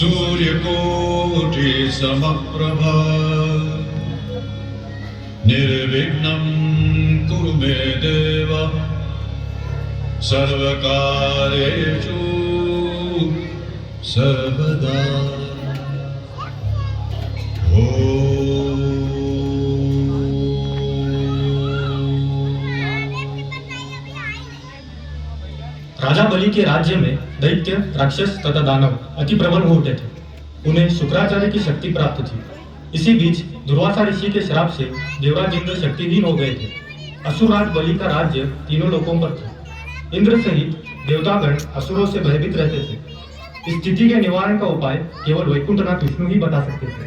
सूर्यकोटि समप्रभा निर्विघ्नं कुरु मे देव सर्वकार्येषु सर्वदा। राजा बलि के राज्य में दैत्य, राक्षस तथा दानव अति प्रबल हो उठे थे। उन्हें शुक्राचार्य की शक्ति प्राप्त थी। इसी बीच दुर्वासा ऋषि के श्राप से देवराज इंद्र शक्तिहीन हो गए थे। असुरराज बलि का राज्य तीनों लोकों पर था। इंद्र सहित देवतागण असुरों से भयभीत रहते थे। इस स्थिति के निवारण का उपाय केवल वैकुंठनाथ विष्णु ही बता सकते थे।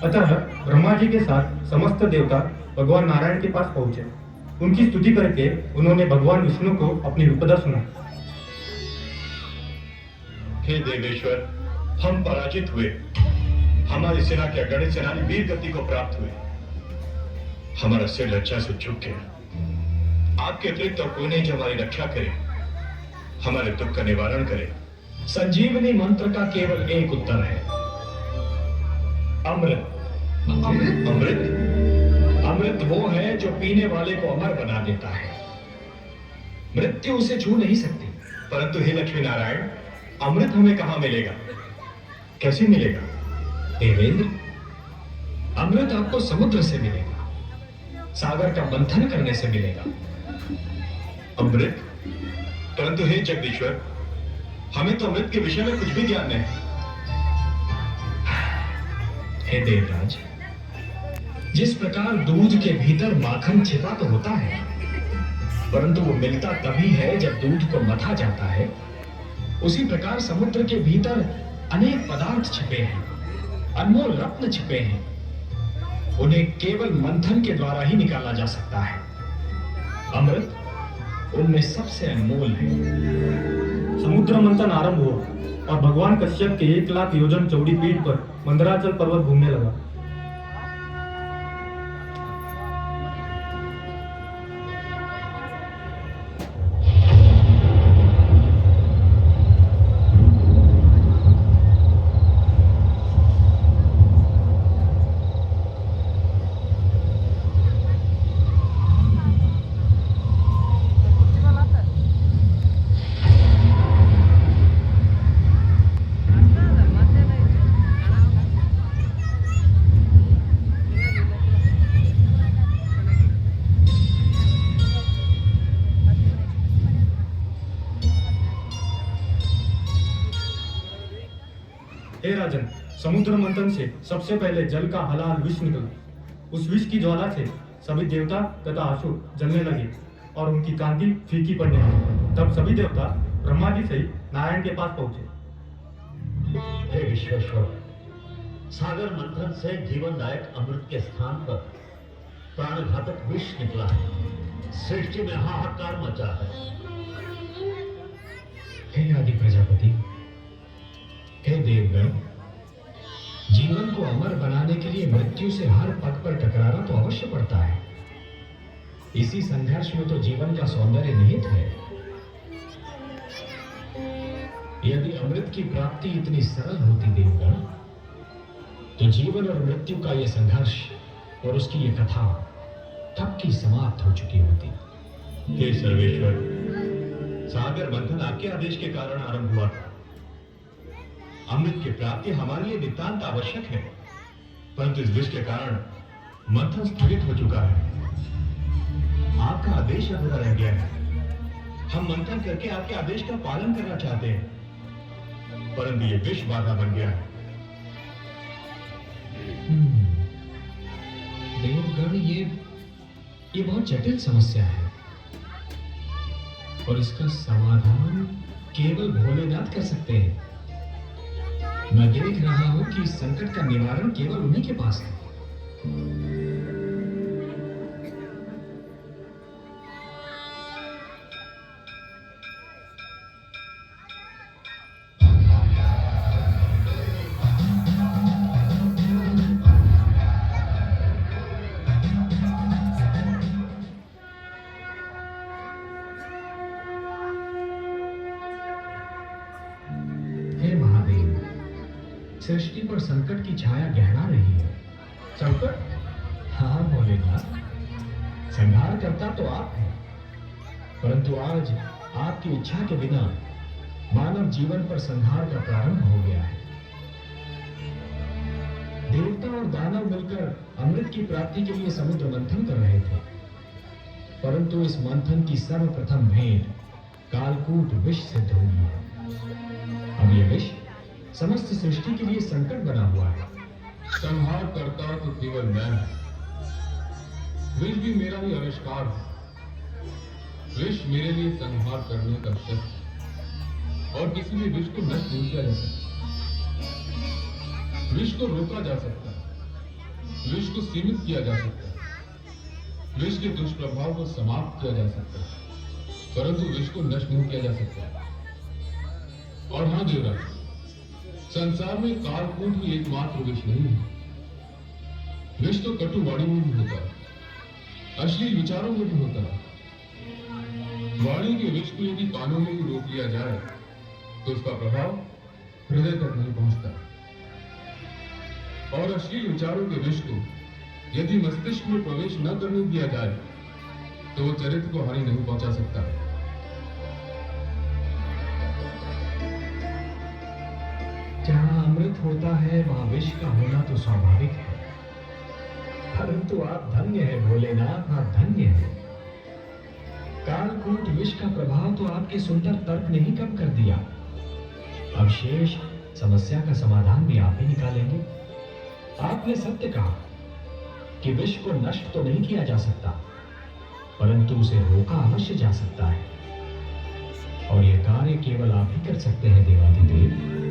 अतः ब्रह्मा जी के साथ समस्त देवता भगवान नारायण के पास पहुंचे। उनकी स्तुति करके उन्होंने भगवान विष्णु को अपनी विपदा सुनाई। हे देवेश्वर, हम पराजित हुए। हमारी सेना के अगणित सेनानी वीर गति को प्राप्त हुए। हमारा सिर लज्जा से झुक गया। आपके अतिरिक्त और कोई नहीं जो हमारी रक्षा करे, हमारे दुख का निवारण करे। संजीवनी मंत्र का केवल एक उत्तर है, अमृत। अमृत? अमृत? अमृत वो है जो पीने वाले को अमर बना देता है। मृत्यु उसे छू नहीं सकती। परंतु हे लक्ष्मी नारायण, अमृत हमें कहां मिलेगा, कैसे मिलेगा? देवेंद्र, अमृत आपको समुद्र से मिलेगा, सागर का मंथन करने से मिलेगा। अमृत? परंतु हे जगदीश्वर, हमें तो अमृत के विषय में कुछ भी ज्ञान नहीं। हे देवराज, जिस प्रकार दूध के भीतर माखन छिपा तो होता है, परंतु वो मिलता तभी है जब दूध को मथा जाता है, उसी प्रकार समुद्र के भीतर अनेक पदार्थ छिपे हैं, अनमोल रत्न छिपे हैं। उन्हें केवल मंथन के द्वारा ही निकाला जा सकता है। अमृत उनमें सबसे अनमोल है। समुद्र मंथन आरंभ हुआ और भगवान कश्यप के 1,00,000 योजन चौड़ी पीठ पर मंदराचल पर्वत घूमने लगा। हे राजन, समुद्र मंथन से सबसे पहले जल का हलाल विष निकला। उस विष की ज्वाला से सभी देवता तथा असुर जलने लगे और उनकी कांति फीकी पड़ने लगी। तब सभी देवता ब्रह्मा जी सहित नारायण के पास पहुंचे। हे विश्वेश्वर, सागर मंथन से जीवनदायक अमृत के स्थान पर प्राणघातक विष निकला है। सृष्टि में हाहाकार मचा है। हे आदि प्रजापति, हे देवगण, जीवन को अमर बनाने के लिए मृत्यु से हर पग पर टकराना तो अवश्य पड़ता है। इसी संघर्ष में तो जीवन का सौंदर्य निहित है। यदि अमृत की प्राप्ति इतनी सरल होती देवगण, तो जीवन और मृत्यु का यह संघर्ष और उसकी ये कथा तब की समाप्त हो चुकी होती। हे सर्वेश्वर, सागर मंथन आपके आदेश के कारण आरंभ हुआ था। अमृत की प्राप्ति हमारे लिए नितांत आवश्यक है, परंतु इस विष के कारण मंथन स्थगित हो चुका है। आपका आदेश अधूरा रह गया है। हम मंथन करके आपके आदेश का पालन करना चाहते हैं, परंतु ये विष बाधा बन गया है। देवगण, ये बहुत जटिल समस्या है और इसका समाधान केवल भोलेनाथ कर सकते हैं। मैं देख रहा हूं कि इस संकट का निवारण केवल उन्हीं के पास है। पर संकट की छाया गहरा रही है। संकट? हाँ भोलेनाथ, संहार करता तो आप हैं, परंतु आज आपकी इच्छा के बिना मानव जीवन पर संहार का प्रारंभ हो गया है। देवता और दानव मिलकर अमृत की प्राप्ति के लिए समुद्र मंथन कर रहे थे, परंतु इस मंथन की सर्वप्रथम भेंट कालकूट विष सिद्ध हुई है। अब यह विष समस्त सृष्टि के लिए संकट बना हुआ है। संहार करता तो केवल मैं हूं। विष भी मेरा ही आविष्कार है। विष मेरे लिए संहार करने का शस्त्र है और किसी भी विष को नष्ट नहीं किया जा सकता। विष को रोका जा सकता है, विष को सीमित किया जा सकता है, विष के दुष्प्रभाव को समाप्त किया जा सकता है, परंतु विष को नष्ट नहीं किया जा सकता। और हाँ देवराज, संसार में कालकूट ही एकमात्र विष नहीं है। विष तो कटुवाणी में भी होता है, अश्लील विचारों में भी होता है। वाणी के विष को यदि कानों में ही रोक लिया जाए तो उसका प्रभाव हृदय तक नहीं पहुंचता, और अश्लील विचारों के विष को यदि मस्तिष्क में प्रवेश न करने दिया जाए तो वो चरित्र को हानि नहीं पहुंचा सकता। जहां अमृत होता है वहां विष का होना तो स्वाभाविक है, परंतु आप धन्य है भोलेनाथ, आप धन्य है। कालकूट विष का प्रभाव तो आपके सुंदर तर्क ने ही कम कर दिया। अब शेष समस्या का समाधान भी आप ही निकालेंगे। आपने सत्य कहा कि विष को नष्ट तो नहीं किया जा सकता, परंतु उसे रोका अवश्य जा सकता है, और यह कार्य केवल आप ही कर सकते हैं देवाधिदेव।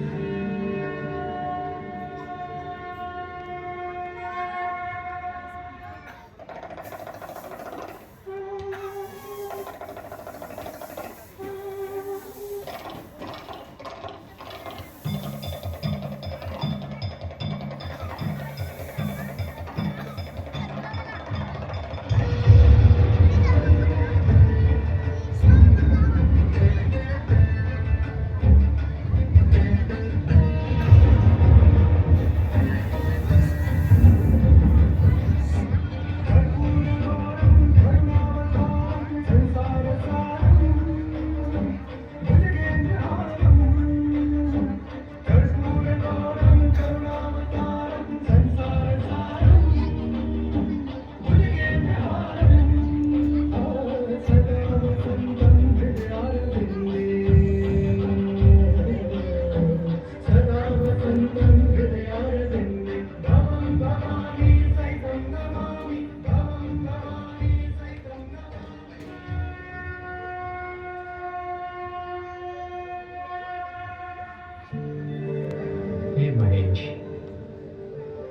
हे महेश,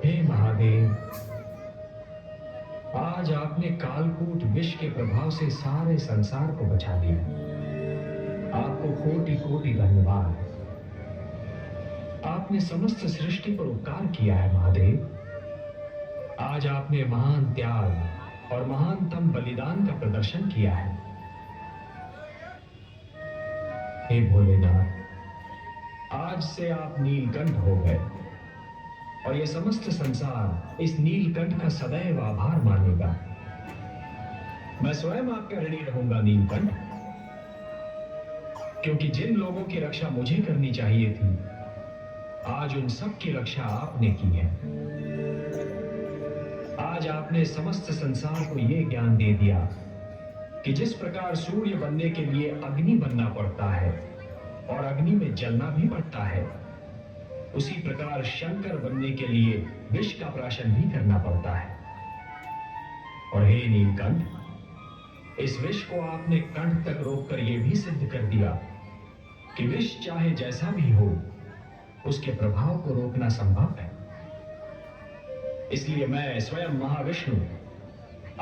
हे महादेव, आज आपने कालकूट विष के प्रभाव से सारे संसार को बचा दिया। आपको कोटि कोटि धन्यवाद। आपने समस्त सृष्टि पर उपकार किया है महादेव। आज आपने महान त्याग और महानतम बलिदान का प्रदर्शन किया है। हे भोलेनाथ, आज से आप नीलकंठ हो गए, और यह समस्त संसार इस नीलकंठ का सदैव आभार मानेगा। मैं स्वयं आपका ऋणी रहूंगा नीलकंठ, क्योंकि जिन लोगों की रक्षा मुझे करनी चाहिए थी, आज उन सब की रक्षा आपने की है। आज आपने समस्त संसार को यह ज्ञान दे दिया कि जिस प्रकार सूर्य बनने के लिए अग्नि बनना पड़ता है और अग्नि में जलना भी पड़ता है, उसी प्रकार शंकर बनने के लिए विष का प्राशन भी करना पड़ता है। और हे नीलकंठ, इस विष को आपने कंठ तक रोककर यह भी सिद्ध कर दिया कि विष चाहे जैसा भी हो, उसके प्रभाव को रोकना संभव है। इसलिए मैं स्वयं महाविष्णु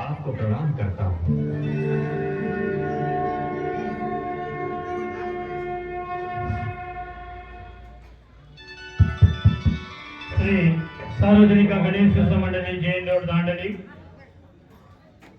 आपको प्रणाम करता हूं। श्री सार्वजनिक गणेश मंडली जैन और दांडली